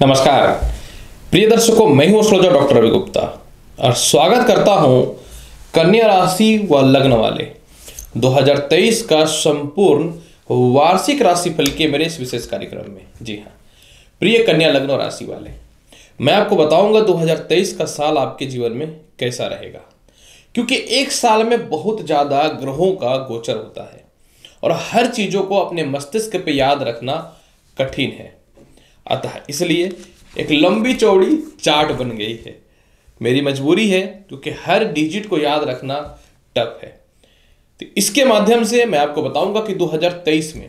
नमस्कार प्रिय दर्शकों, मैं हूं एस्ट्रोलॉजर डॉक्टर रवि गुप्ता और स्वागत करता हूं कन्या राशि व लग्न वाले 2023 का संपूर्ण वार्षिक राशिफल के मेरे इस विशेष कार्यक्रम में। जी हां, प्रिय कन्या लग्न और राशि वाले, मैं आपको बताऊंगा 2023 का साल आपके जीवन में कैसा रहेगा, क्योंकि एक साल में बहुत ज्यादा ग्रहों का गोचर होता है और हर चीजों को अपने मस्तिष्क पे याद रखना कठिन है। अतः इसलिए एक लंबी चौड़ी चार्ट बन गई है। मेरी मजबूरी है क्योंकि हर डिजिट को याद रखना टफ है। तो इसके माध्यम से मैं आपको बताऊंगा कि 2023 में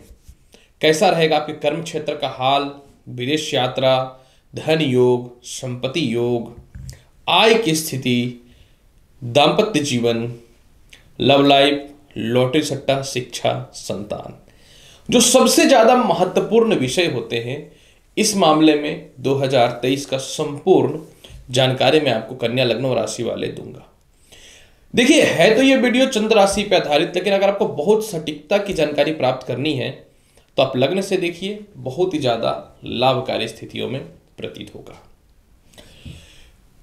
कैसा रहेगा आपके कर्म क्षेत्र का हाल, विदेश यात्रा, धन योग, संपत्ति योग, आय की स्थिति, दांपत्य जीवन, लव लाइफ, लॉटरी सट्टा, शिक्षा, संतान, जो सबसे ज्यादा महत्वपूर्ण विषय होते हैं। इस मामले में 2023 का संपूर्ण जानकारी मैं आपको कन्या लग्न और राशि वाले दूंगा। देखिए, है तो ये वीडियो चंद्र राशि पर आधारित, लेकिन अगर आपको बहुत सटीकता की जानकारी प्राप्त करनी है तो आप लग्न से देखिए, बहुत ही ज्यादा लाभकारी स्थितियों में प्रतीत होगा।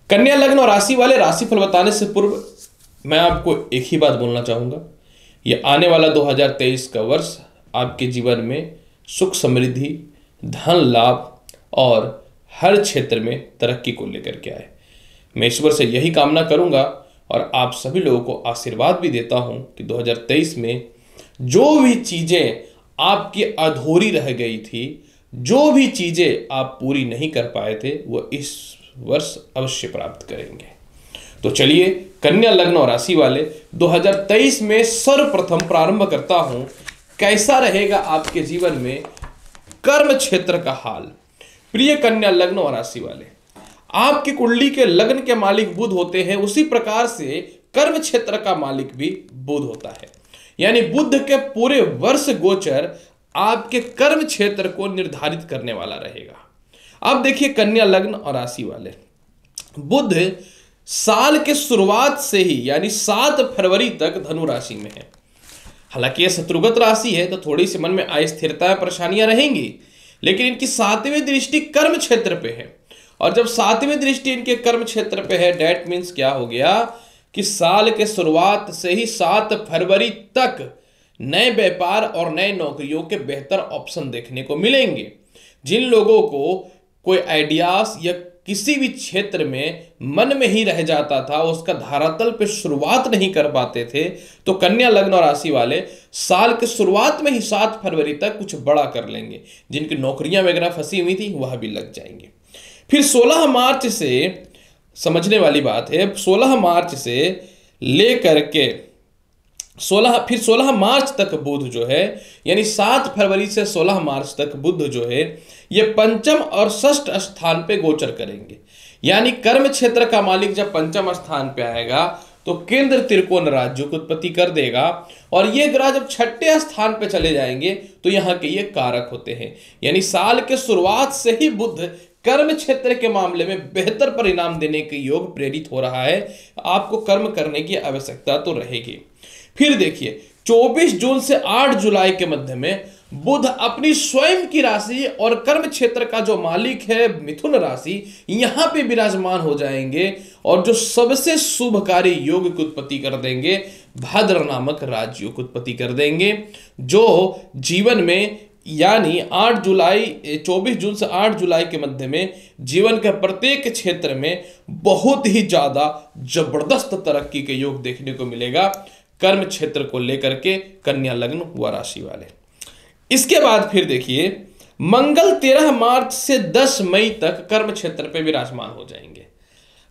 कन्या लग्न और राशि वाले, राशिफल बताने से पूर्व मैं आपको एक ही बात बोलना चाहूंगा। यह आने वाला 2023 का वर्ष आपके जीवन में सुख समृद्धि, धन लाभ और हर क्षेत्र में तरक्की को लेकर के आए। मैं ईश्वर से यही कामना करूंगा और आप सभी लोगों को आशीर्वाद भी देता हूं कि 2023 में जो भी चीजें आपकी अधूरी रह गई थी, जो भी चीजें आप पूरी नहीं कर पाए थे, वो इस वर्ष अवश्य प्राप्त करेंगे। तो चलिए, कन्या लग्न और राशि वाले 2023 में सर्वप्रथम प्रारंभ करता हूं कैसा रहेगा आपके जीवन में कर्म क्षेत्र का हाल। प्रिय कन्या लग्न और राशि वाले, आपकी कुंडली के लग्न के मालिक बुध होते हैं, उसी प्रकार से कर्म क्षेत्र का मालिक भी बुध होता है। यानी बुध के पूरे वर्ष गोचर आपके कर्म क्षेत्र को निर्धारित करने वाला रहेगा। अब देखिए कन्या लग्न और राशि वाले, बुध साल के शुरुआत से ही यानी 7 फरवरी तक धनु राशि में है। हालांकि यह शत्रुगत राशि है तो थोड़ी सी मन में अस्थिरता, परेशानियां रहेंगी, लेकिन इनकी 7वीं दृष्टि कर्म क्षेत्र पे है। और जब 7वीं दृष्टि इनके कर्म क्षेत्र पे है, डेट मीन्स क्या हो गया कि साल के शुरुआत से ही 7 फरवरी तक नए व्यापार और नए नौकरियों के बेहतर ऑप्शन देखने को मिलेंगे। जिन लोगों को कोई आइडियाज या किसी भी क्षेत्र में मन में ही रह जाता था, उसका धरातल पे शुरुआत नहीं कर पाते थे, तो कन्या लग्न और राशि वाले साल के शुरुआत में ही 7 फरवरी तक कुछ बड़ा कर लेंगे। जिनकी नौकरियां वगैरह फंसी हुई थी वह भी लग जाएंगे। फिर 16 मार्च से, समझने वाली बात है, 16 मार्च से लेकर के 16 मार्च तक बुध जो है, यानी 7 फरवरी से 16 मार्च तक बुध जो है, ये पंचम और षष्ठ स्थान पे गोचर करेंगे। यानी कर्म क्षेत्र का मालिक जब पंचम स्थान पे आएगा तो केंद्र त्रिकोण राज्यों की उत्पत्ति कर देगा, और ये ग्रह जब छठे स्थान पे चले जाएंगे तो यहाँ के ये कारक होते हैं। यानी साल के शुरुआत से ही बुध कर्म क्षेत्र के मामले में बेहतर परिणाम देने के योग प्रेरित हो रहा है। आपको कर्म करने की आवश्यकता तो रहेगी। फिर देखिए, 24 जून से 8 जुलाई के मध्य में बुध अपनी स्वयं की राशि और कर्म क्षेत्र का जो मालिक है मिथुन राशि, यहां पे विराजमान हो जाएंगे और जो सबसे शुभकारी योग की उत्पत्ति कर देंगे, भाद्र नामक राजयोग की उत्पत्ति कर देंगे, जो जीवन में यानी 24 जून से 8 जुलाई के मध्य में जीवन के प्रत्येक क्षेत्र में बहुत ही ज्यादा जबरदस्त तरक्की के योग देखने को मिलेगा कर्म क्षेत्र को लेकर के कन्या लग्न व राशि वाले। इसके बाद फिर देखिए, मंगल 13 मार्च से 10 मई तक कर्म क्षेत्र पे विराजमान हो जाएंगे।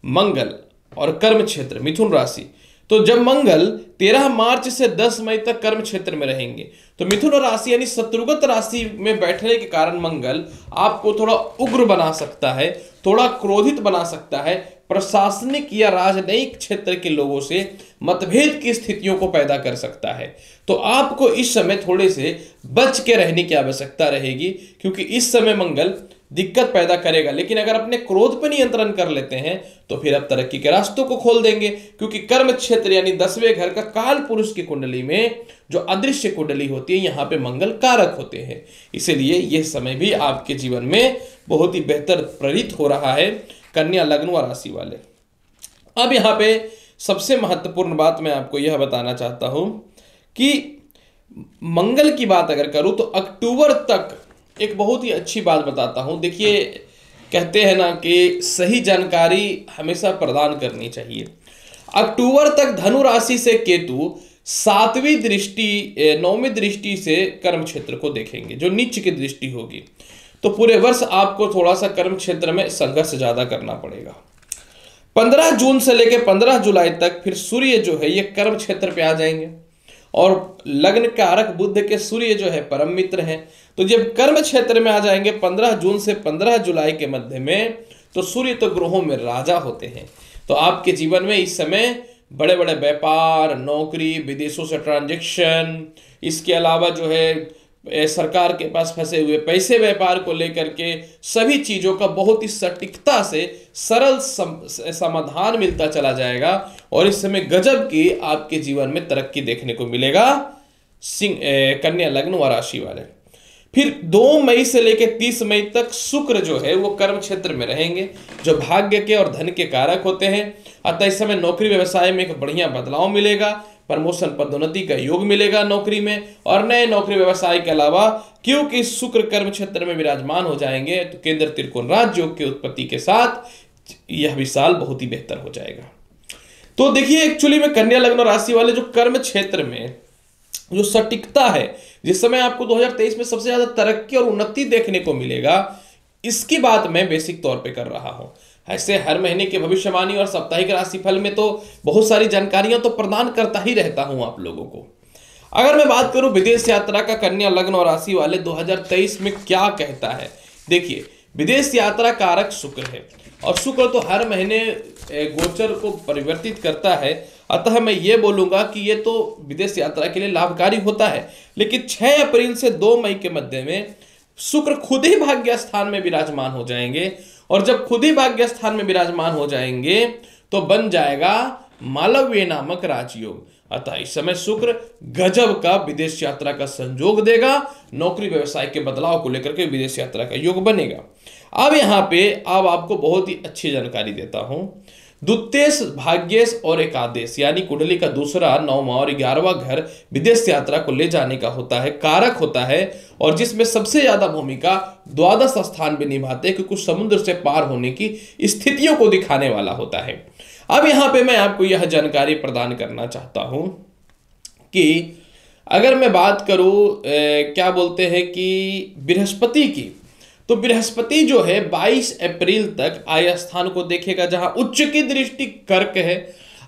मंगल और कर्म क्षेत्र मिथुन राशि, तो जब मंगल 13 मार्च से 10 मई तक कर्म क्षेत्र में रहेंगे तो मिथुन राशि यानी शत्रुगत राशि में बैठने के कारण मंगल आपको थोड़ा उग्र बना सकता है, थोड़ा क्रोधित बना सकता है, प्रशासनिक या राजनयिक क्षेत्र के लोगों से मतभेद की स्थितियों को पैदा कर सकता है। तो आपको इस समय थोड़े से बच के रहने की आवश्यकता रहेगी, क्योंकि इस समय मंगल दिक्कत पैदा करेगा। लेकिन अगर अपने क्रोध पर नियंत्रण कर लेते हैं तो फिर आप तरक्की के रास्तों को खोल देंगे, क्योंकि कर्म क्षेत्र यानी 10वें घर का काल पुरुष की कुंडली में जो अदृश्य कुंडली होती है, यहां पे मंगल कारक होते हैं। इसलिए यह समय भी आपके जीवन में बहुत ही बेहतर प्रतीत हो रहा है कन्या लग्न व राशि वाले। अब यहाँ पे सबसे महत्वपूर्ण बात मैं आपको यह बताना चाहता हूं कि मंगल की बात अगर करूं तो अक्टूबर तक एक बहुत ही अच्छी बात बताता हूं। देखिए, कहते हैं ना कि सही जानकारी हमेशा प्रदान करनी चाहिए। अक्टूबर तक धनु राशि से केतु सातवीं दृष्टि, नौवीं दृष्टि से कर्म क्षेत्र को देखेंगे, जो नीच की दृष्टि होगी। तो पूरे वर्ष आपको थोड़ा सा कर्म क्षेत्र में संघर्ष ज्यादा करना पड़ेगा। 15 जून से लेकर 15 जुलाई तक फिर सूर्य जो है ये कर्म क्षेत्र पे आ जाएंगे, और लग्न कारक बुध के सूर्य जो है परम मित्र हैं। तो जब कर्म क्षेत्र में आ जाएंगे 15 जून से 15 जुलाई के मध्य में, तो सूर्य तो ग्रहों में राजा होते हैं। तो आपके जीवन में इस समय बड़े बड़े व्यापार, नौकरी, विदेशों से ट्रांजैक्शन, इसके अलावा जो है सरकार के पास फंसे हुए पैसे, व्यापार को लेकर के सभी चीजों का बहुत ही सटीकता से सरल समाधान मिलता चला जाएगा। और इस समय गजब की आपके जीवन में तरक्की देखने को मिलेगा कन्या लग्न व राशि वाले। फिर 2 मई से लेकर 30 मई तक शुक्र जो है वो कर्म क्षेत्र में रहेंगे, जो भाग्य के और धन के कारक होते हैं। अतः इस समय नौकरी व्यवसाय में एक बढ़िया बदलाव मिलेगा, प्रमोशन पदोन्नति का योग मिलेगा नौकरी में, और नए नौकरी व्यवसाय के अलावा क्योंकि शुक्र कर्म क्षेत्र में विराजमान हो जाएंगे तो केंद्र त्रिकोण राज योग की उत्पत्ति के साथ यह भी साल बहुत ही बेहतर हो जाएगा। तो देखिए, एक्चुअली में कन्या लग्न राशि वाले जो कर्म क्षेत्र में जो सटीकता है, जिस समय आपको 2023 में सबसे ज्यादा तरक्की और उन्नति देखने को मिलेगा, इसकी बात मैं बेसिक तौर पे कर रहा हूं। ऐसे हर महीने के भविष्यवाणी और साप्ताहिक राशिफल में तो बहुत सारी जानकारियां तो प्रदान करता ही रहता हूं आप लोगों को। अगर मैं बात करूं विदेश यात्रा का कन्या लग्न और राशि वाले 2023 में क्या कहता है, देखिए विदेश यात्रा कारक शुक्र है, और शुक्र तो हर महीने गोचर को परिवर्तित करता है। अतः मैं ये बोलूंगा कि ये तो विदेश यात्रा के लिए लाभकारी होता है। लेकिन 6 अप्रैल से 2 मई के मध्य में शुक्र खुद ही भाग्य स्थान में विराजमान हो जाएंगे, और जब खुद ही भाग्य स्थान में विराजमान हो जाएंगे तो बन जाएगा मालव्य नामक राजयोग। अतः इस समय शुक्र गजब का विदेश यात्रा का संयोग देगा, नौकरी व्यवसाय के बदलाव को लेकर के विदेश यात्रा का योग बनेगा। अब यहाँ पे अब आपको बहुत ही अच्छी जानकारी देता हूं। द्वितीय भाग्येश और एकादश यानी कुंडली का दूसरा, 9वां और 11वां घर विदेश यात्रा को ले जाने का होता है, कारक होता है, और जिसमें सबसे ज्यादा भूमिका द्वादश स्थान भी निभाते हैं, क्योंकि समुद्र से पार होने की स्थितियों को दिखाने वाला होता है। अब यहां पे मैं आपको यह जानकारी प्रदान करना चाहता हूं कि अगर मैं बात करूं क्या बोलते हैं कि बृहस्पति की, तो बृहस्पति जो है 22 अप्रैल तक आय स्थान को देखेगा जहां उच्च की दृष्टि कर्क है।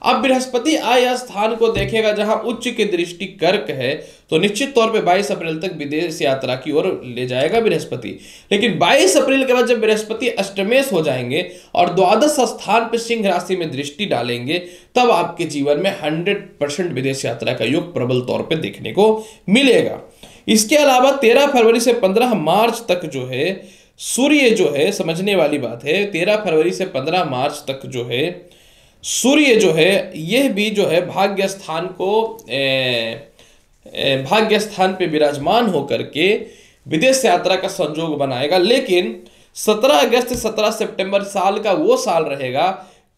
अब बृहस्पति आय स्थान को देखेगा जहां उच्च की दृष्टि कर्क है, तो निश्चित तौर पे 22 अप्रैल तक विदेश यात्रा की ओर ले जाएगा बृहस्पति। लेकिन 22 अप्रैल के बाद जब बृहस्पति अष्टमेश हो जाएंगे और द्वादश स्थान पे सिंह राशि में दृष्टि डालेंगे, तब आपके जीवन में 100% विदेश यात्रा का योग प्रबल तौर पे देखने को मिलेगा। इसके अलावा 13 फरवरी से 15 मार्च तक जो है सूर्य जो है, समझने वाली बात है, 13 फरवरी से 15 मार्च तक जो है सूर्य जो है यह भी जो है भाग्य स्थान को भाग्य स्थान पे विराजमान होकर के विदेश यात्रा का संयोग बनाएगा। लेकिन 17 अगस्त से 17 सितंबर साल का वो साल रहेगा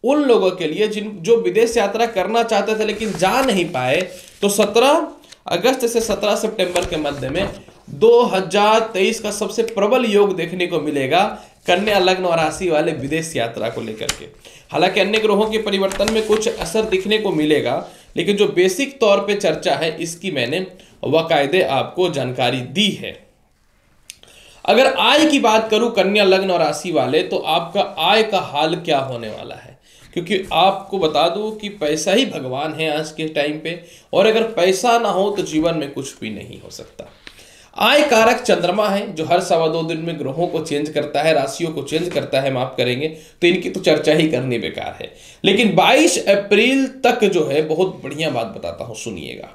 उन लोगों के लिए जो विदेश यात्रा करना चाहते थे लेकिन जा नहीं पाए। तो 17 अगस्त से 17 सितंबर के मध्य में 2023 का सबसे प्रबल योग देखने को मिलेगा कन्या लग्न और राशि वाले विदेश यात्रा को लेकर के। हालांकि अन्य ग्रहों के परिवर्तन में कुछ असर दिखने को मिलेगा, लेकिन जो बेसिक तौर पे चर्चा है इसकी मैंने बाकायदे आपको जानकारी दी है। अगर आय की बात करूं कन्या लग्न और राशि वाले, तो आपका आय का हाल क्या होने वाला है, क्योंकि आपको बता दूं कि पैसा ही भगवान है आज के टाइम पे, और अगर पैसा ना हो तो जीवन में कुछ भी नहीं हो सकता। आय कारक चंद्रमा है जो हर 2.25 दिन में ग्रहों को चेंज करता है, राशियों को चेंज करता है, माफ करेंगे, तो इनकी तो चर्चा ही करनी बेकार है। लेकिन 22 अप्रैल तक जो है बहुत बढ़िया बात बताता हूं, सुनिएगा।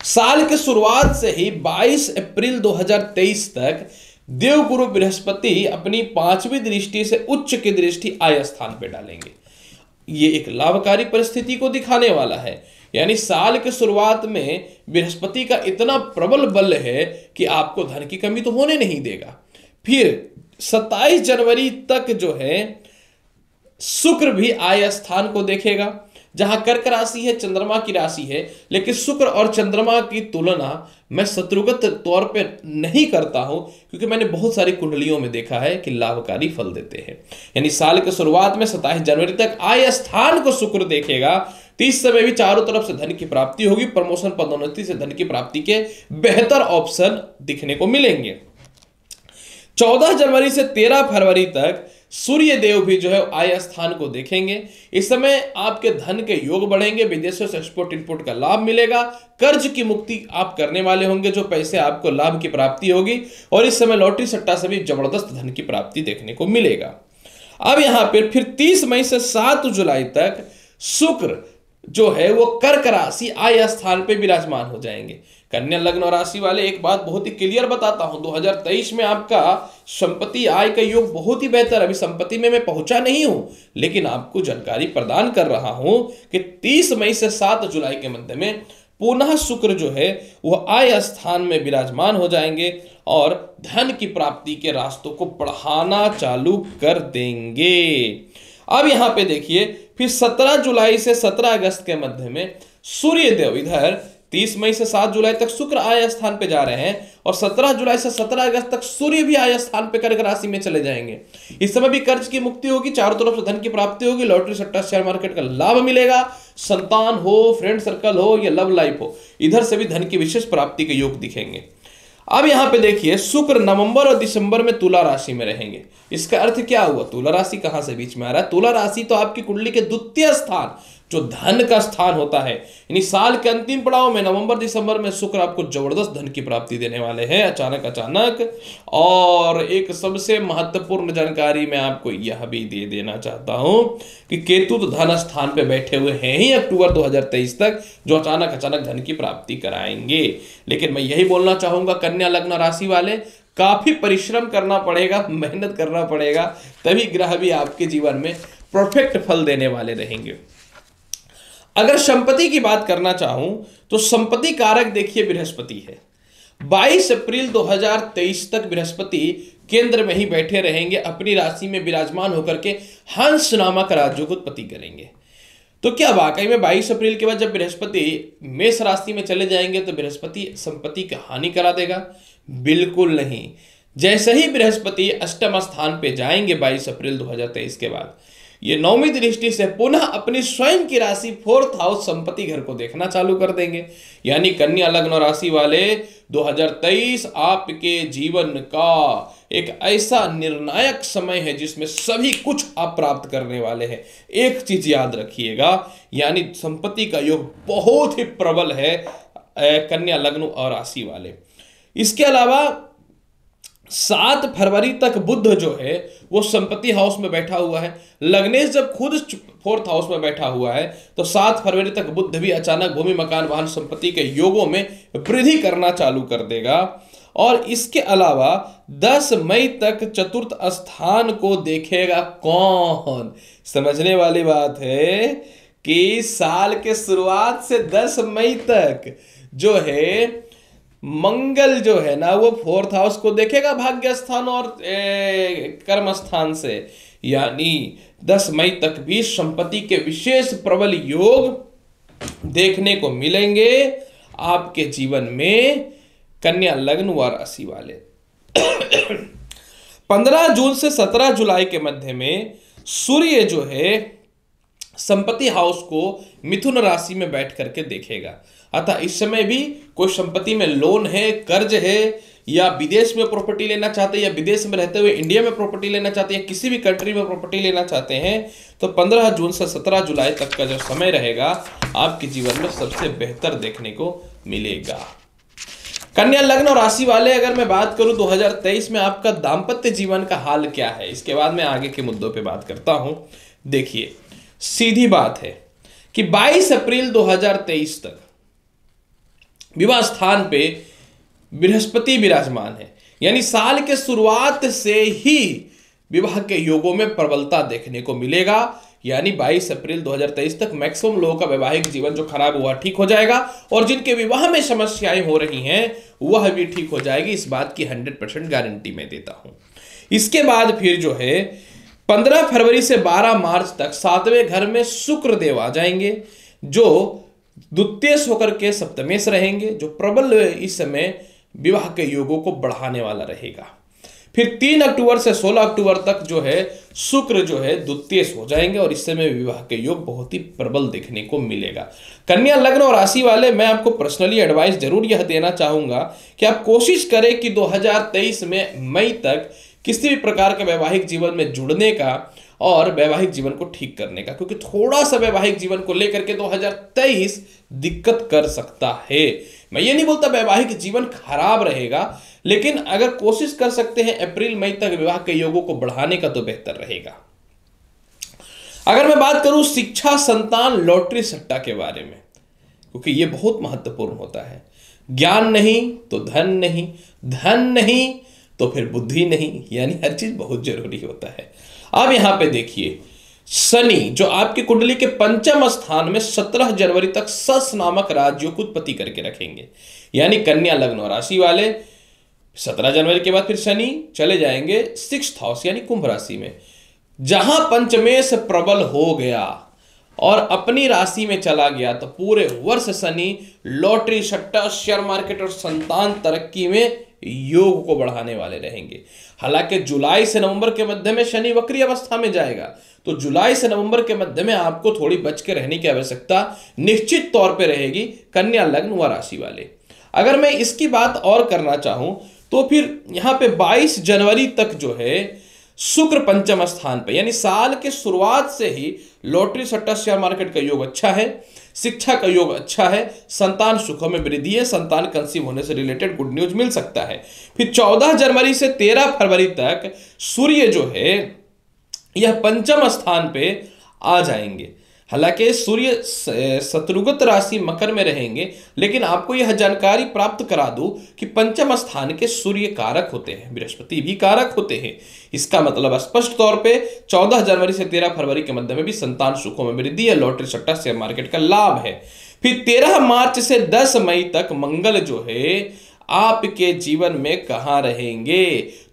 साल के शुरुआत से ही 22 अप्रैल 2023 तक देवगुरु बृहस्पति अपनी 5वीं दृष्टि से उच्च की दृष्टि आय स्थान पे डालेंगे। ये एक लाभकारी परिस्थिति को दिखाने वाला है, यानी साल के शुरुआत में बृहस्पति का इतना प्रबल बल है कि आपको धन की कमी तो होने नहीं देगा। फिर 27 जनवरी तक जो है शुक्र भी आय स्थान को देखेगा, जहां कर्क राशि है, चंद्रमा की राशि है, लेकिन शुक्र और चंद्रमा की तुलना मैं शत्रुगत तौर पे नहीं करता हूं, क्योंकि मैंने बहुत सारी कुंडलियों में देखा है कि लाभकारी फल देते हैं। यानी साल के शुरुआत में 27 जनवरी तक आय स्थान को शुक्र देखेगा, तो इस समय भी चारों तरफ से धन की प्राप्ति होगी, प्रमोशन पदोन्नति से धन की प्राप्ति के बेहतर ऑप्शन दिखने को मिलेंगे। 14 जनवरी से 13 फरवरी तक सूर्य देव भी जो है आय स्थान को देखेंगे। इस समय आपके धन के योग बढ़ेंगे, विदेशों से एक्सपोर्ट इंपोर्ट का लाभ मिलेगा, कर्ज की मुक्ति आप करने वाले होंगे, जो पैसे आपको लाभ की प्राप्ति होगी, और इस समय लॉटरी सट्टा से भी जबरदस्त धन की प्राप्ति देखने को मिलेगा। अब यहां पर फिर 30 मई से 7 जुलाई तक शुक्र जो है वो कर्क राशि आय स्थान पे विराजमान हो जाएंगे। कन्या लग्न और राशि वाले एक बात बहुत ही क्लियर बताता हूं, 2023 में आपका संपत्ति आय का योग बहुत ही बेहतर। अभी संपत्ति में मैं पहुंचा नहीं हूं, लेकिन आपको जानकारी प्रदान कर रहा हूं कि 30 मई से 7 जुलाई के मध्य में पुनः शुक्र जो है वह आय स्थान में विराजमान हो जाएंगे और धन की प्राप्ति के रास्तों को बढ़ाना चालू कर देंगे। अब यहां पे देखिए, फिर 17 जुलाई से 17 अगस्त के मध्य में सूर्य देव इधर 30 मई से 7 जुलाई तक शुक्र आय स्थान पे जा रहे हैं, और 17 जुलाई से 17 अगस्त तक सूर्य भी आय स्थान पे कर्क राशि में चले जाएंगे। इस समय भी कर्ज की मुक्ति होगी, चारों तरफ से धन की प्राप्ति होगी, लॉटरी सट्टा शेयर मार्केट का लाभ मिलेगा, संतान हो, फ्रेंड सर्कल हो या लव लाइफ हो, इधर से भी धन की विशेष प्राप्ति के योग दिखेंगे। अब यहां पे देखिए, शुक्र नवंबर और दिसंबर में तुला राशि में रहेंगे। इसका अर्थ क्या हुआ? तुला राशि कहां से बीच में आ रहा है? तुला राशि तो आपकी कुंडली के द्वितीय स्थान, जो धन का स्थान होता है, यानी साल के अंतिम पड़ाव में नवंबर दिसंबर में शुक्र आपको जबरदस्त धन की प्राप्ति देने वाले हैं अचानक। और एक सबसे महत्वपूर्ण जानकारी मैं आपको यह भी दे देना चाहता हूं कि केतु तो धन स्थान पे बैठे हुए हैं ही अक्टूबर 2023 तक, जो अचानक धन की प्राप्ति कराएंगे। लेकिन मैं यही बोलना चाहूंगा, कन्या लग्न राशि वाले काफी परिश्रम करना पड़ेगा, मेहनत करना पड़ेगा, तभी ग्रह भी आपके जीवन में परफेक्ट फल देने वाले रहेंगे। अगर संपत्ति की बात करना चाहूं तो संपत्ति कारक देखिए बृहस्पति है। 22 अप्रैल 2023 तक बृहस्पति केंद्र में ही बैठे रहेंगे, अपनी राशि में विराजमान होकर के हंस नामक राज्यों को उत्पत्ति करेंगे। तो क्या वाकई में 22 अप्रैल के बाद जब बृहस्पति मेष राशि में चले जाएंगे तो बृहस्पति संपत्ति की हानि करा देगा? बिल्कुल नहीं। जैसे ही बृहस्पति अष्टम स्थान पे जाएंगे 22 अप्रैल 2023 के बाद, ये नौवीं दृष्टि से पुनः अपनी स्वयं की राशि 4th हाउस संपत्ति घर को देखना चालू कर देंगे। यानी कन्या लग्न राशि वाले 2023 आपके जीवन का एक ऐसा निर्णायक समय है जिसमें सभी कुछ आप प्राप्त करने वाले हैं। एक चीज याद रखिएगा, यानी संपत्ति का योग बहुत ही प्रबल है कन्या लग्न और राशि वाले। इसके अलावा 7 फरवरी तक बुध जो है वो संपत्ति हाउस में बैठा हुआ है। लग्नेश जब खुद 4th हाउस में बैठा हुआ है तो 7 फरवरी तक बुध भी अचानक भूमि मकान वाहन संपत्ति के योगों में वृद्धि करना चालू कर देगा। और इसके अलावा 10 मई तक चतुर्थ स्थान को देखेगा कौन? समझने वाली बात है कि साल के शुरुआत से 10 मई तक जो है मंगल जो है ना वो 4th हाउस को देखेगा भाग्य स्थान और कर्म स्थान से। यानी 10 मई तक भी संपत्ति के विशेष प्रबल योग देखने को मिलेंगे आपके जीवन में कन्या लग्न व राशि वाले। 15 जून से 17 जुलाई के मध्य में सूर्य जो है संपत्ति हाउस को मिथुन राशि में बैठ करके देखेगा। अतः इस समय भी कोई संपत्ति में लोन है, कर्ज है, या विदेश में प्रॉपर्टी लेना चाहते हैं, या विदेश में रहते हुए इंडिया में प्रॉपर्टी लेना चाहते हैं, किसी भी कंट्री में प्रॉपर्टी लेना चाहते हैं, तो 15 जून से 17 जुलाई तक का जो समय रहेगा आपके जीवन में सबसे बेहतर देखने को मिलेगा। कन्या लग्न और राशि वाले, अगर मैं बात करूं 2023 में आपका दाम्पत्य जीवन का हाल क्या है, इसके बाद मैं आगे के मुद्दों पे बात करता हूं। देखिए, सीधी बात है कि 22 अप्रैल 2023 तक विवाह स्थान पे बृहस्पति विराजमान है। यानी साल के शुरुआत से ही विवाह के योगों में प्रबलता देखने को मिलेगा। यानी 22 अप्रैल 2023 तक मैक्सिमम लोगों का वैवाहिक जीवन जो खराब हुआ ठीक हो जाएगा, और जिनके विवाह में समस्याएं हो रही हैं वह भी ठीक हो जाएगी। इस बात की 100% गारंटी मैं देता हूं। इसके बाद फिर जो है 15 फरवरी से 12 मार्च तक 7वें घर में शुक्र देव आ जाएंगे, जो द्वितीयेश होकर के सप्तमेश रहेंगे, जो प्रबल इस समय विवाह के योगों को बढ़ाने वाला रहेगा। फिर 3 अक्टूबर से 16 अक्टूबर तक जो है शुक्र जो है द्वितीयेश हो जाएंगे और इस समय विवाह के योग बहुत ही प्रबल देखने को मिलेगा। कन्या लग्न और राशि वाले, मैं आपको पर्सनली एडवाइस जरूर यह देना चाहूंगा कि आप कोशिश करें कि 2023 में मई तक किसी भी प्रकार के वैवाहिक जीवन में जुड़ने का और वैवाहिक जीवन को ठीक करने का, क्योंकि थोड़ा सा वैवाहिक जीवन को लेकर के 2023 दिक्कत कर सकता है। मैं ये नहीं बोलता वैवाहिक जीवन खराब रहेगा, लेकिन अगर कोशिश कर सकते हैं अप्रैल मई तक विवाह के योगों को बढ़ाने का तो बेहतर रहेगा। अगर मैं बात करूं शिक्षा, संतान, लॉटरी सट्टा के बारे में, क्योंकि ये बहुत महत्वपूर्ण होता है। ज्ञान नहीं तो धन नहीं, धन नहीं तो फिर बुद्धि नहीं, यानी हर चीज बहुत जरूरी होता है। अब यहां पे देखिए, शनि जो आपकी कुंडली के पंचम स्थान में 17 जनवरी तक सस नामक राज्यों को उत्पत्ति करके रखेंगे, यानी कन्या लग्न और राशि वाले 17 जनवरी के बाद फिर शनि चले जाएंगे 6th हाउस यानी कुंभ राशि में, जहां पंचमेश प्रबल हो गया और अपनी राशि में चला गया तो पूरे वर्ष शनि लॉटरी, सट्टा, शेयर मार्केट और संतान तरक्की में योग को बढ़ाने वाले रहेंगे। हालांकि जुलाई से नवंबर के मध्य में शनि वक्री अवस्था में जाएगा, तो जुलाई से नवंबर के मध्य में आपको थोड़ी बच के रहने की आवश्यकता निश्चित तौर पे रहेगी कन्या लग्न व राशि वाले। अगर मैं इसकी बात और करना चाहूं तो फिर यहां पे 22 जनवरी तक जो है शुक्र पंचम स्थान पे, यानी साल के शुरुआत से ही लॉटरी, सट्टा, शेयर मार्केट का योग अच्छा है, शिक्षा का योग अच्छा है, संतान सुखों में वृद्धि है, संतान कंसीव होने से रिलेटेड गुड न्यूज मिल सकता है। फिर 14 जनवरी से 13 फरवरी तक सूर्य जो है यह पंचम स्थान पे आ जाएंगे। हालांकि सूर्य शत्रुगत राशि मकर में रहेंगे, लेकिन आपको यह जानकारी प्राप्त करा दूं कि पंचम स्थान के सूर्य कारक होते हैं, बृहस्पति भी कारक होते हैं। इसका मतलब स्पष्ट तौर पे 14 जनवरी से 13 फरवरी के मध्य में भी संतान सुखों में वृद्धि है, लॉटरी, सट्टा, शेयर मार्केट का लाभ है। फिर 13 मार्च से 10 मई तक मंगल जो है आपके जीवन में कहां रहेंगे,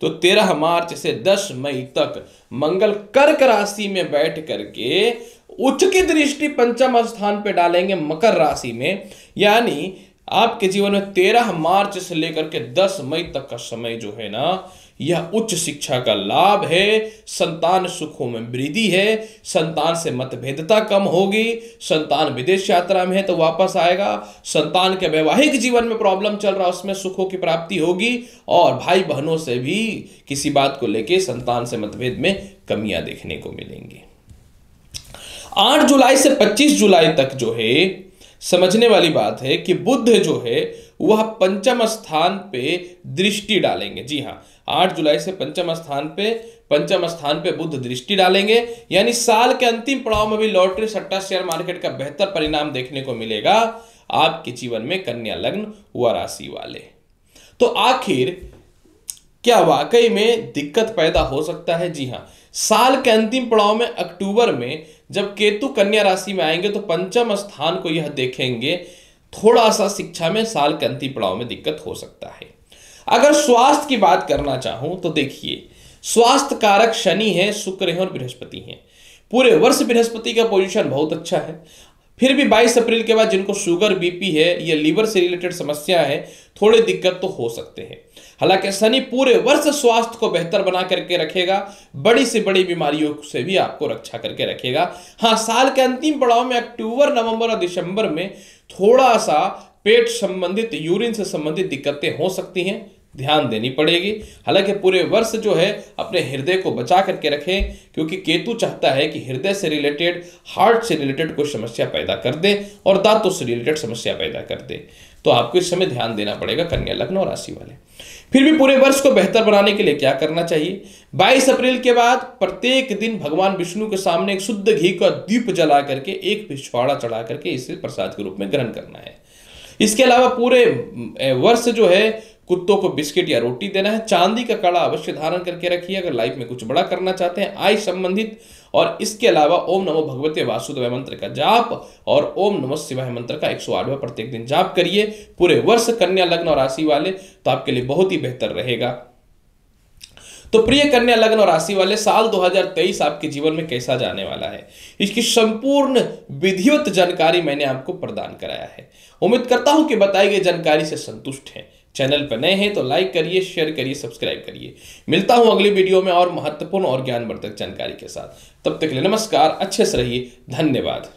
तो 13 मार्च से 10 मई तक मंगल कर्क राशि में बैठ करके उच्च की दृष्टि पंचम स्थान पे डालेंगे मकर राशि में, यानी आपके जीवन में 13 मार्च से लेकर के 10 मई तक का समय जो है ना, यह उच्च शिक्षा का लाभ है, संतान सुखों में वृद्धि है, संतान से मतभेदता कम होगी, संतान विदेश यात्रा में है तो वापस आएगा, संतान के वैवाहिक जीवन में प्रॉब्लम चल रहा है उसमें सुखों की प्राप्ति होगी, और भाई बहनों से भी किसी बात को लेके संतान से मतभेद में कमियां देखने को मिलेंगी। 8 जुलाई से 25 जुलाई तक जो है समझने वाली बात है कि बुध जो है वह पंचम स्थान पे दृष्टि डालेंगे। जी हां, 8 जुलाई से पंचम स्थान पे बुध दृष्टि डालेंगे, यानी साल के अंतिम पड़ाव में भी लॉटरी, सट्टा, शेयर मार्केट का बेहतर परिणाम देखने को मिलेगा आपके जीवन में कन्या लग्न व राशि वाले। तो आखिर क्या वाकई में दिक्कत पैदा हो सकता है? जी हां, साल के अंतिम पड़ाव में अक्टूबर में जब केतु कन्या राशि में आएंगे तो पंचम स्थान को यह देखेंगे, थोड़ा सा शिक्षा में साल के अंतिम पड़ाव में दिक्कत हो सकता है। अगर स्वास्थ्य की बात करना चाहूं तो देखिए, स्वास्थ्य कारक शनि है, शुक्र है और बृहस्पति है। पूरे वर्ष बृहस्पति का पोजीशन बहुत अच्छा है। फिर भी 22 अप्रैल के बाद जिनको शुगर, बीपी है या लीवर से रिलेटेड समस्या है, थोड़ी दिक्कत तो हो सकते हैं। हालांकि शनि पूरे वर्ष स्वास्थ्य को बेहतर बना करके रखेगा, बड़ी से बड़ी बीमारियों से भी आपको रक्षा करके रखेगा। हाँ, साल के अंतिम पड़ाव में अक्टूबर, नवंबर और दिसंबर में थोड़ा सा पेट संबंधित, यूरिन से संबंधित दिक्कतें हो सकती हैं, ध्यान देनी पड़ेगी। हालांकि पूरे वर्ष जो है अपने हृदय को बचा करके रखें, क्योंकि केतु चाहता है कि हृदय से रिलेटेड, हार्ट से रिलेटेड कोई समस्या पैदा कर दे और दांतों से रिलेटेड समस्या पैदा कर दे, तो आपको इस समय ध्यान देना पड़ेगा कन्या लग्न और राशि वाले। फिर भी पूरे वर्ष को बेहतर बनाने के लिए क्या करना चाहिए? 22 अप्रैल के बाद प्रत्येक दिन भगवान विष्णु के सामने एक शुद्ध घी का दीप जला करके एक पिछवाड़ा चढ़ा करके इसे प्रसाद के रूप में ग्रहण करना है। इसके अलावा पूरे वर्ष जो है कुत्तों को बिस्किट या रोटी देना है। चांदी का कड़ा अवश्य धारण करके रखिए अगर लाइफ में कुछ बड़ा करना चाहते हैं, आय संबंधित। और इसके अलावा ओम नमो भगवते वासुदेवाय मंत्र का जाप और ओम नमः शिवाय मंत्र का 108वां प्रत्येक दिन जाप करिए। पूरे वर्ष कन्या लग्न और राशि वाले तो आपके लिए बहुत ही बेहतर रहेगा। तो प्रिय कन्या लग्न और राशि वाले, साल 2023 आपके जीवन में कैसा जाने वाला है, इसकी संपूर्ण विधिवत जानकारी मैंने आपको प्रदान कराया है। उम्मीद करता हूं कि बताई गई जानकारी से संतुष्ट हैं। चैनल पर नए हैं तो लाइक करिए, शेयर करिए, सब्सक्राइब करिए। मिलता हूं अगली वीडियो में और महत्वपूर्ण और ज्ञानवर्धक जानकारी के साथ। तब तक के लिए नमस्कार, अच्छे से रहिए, धन्यवाद।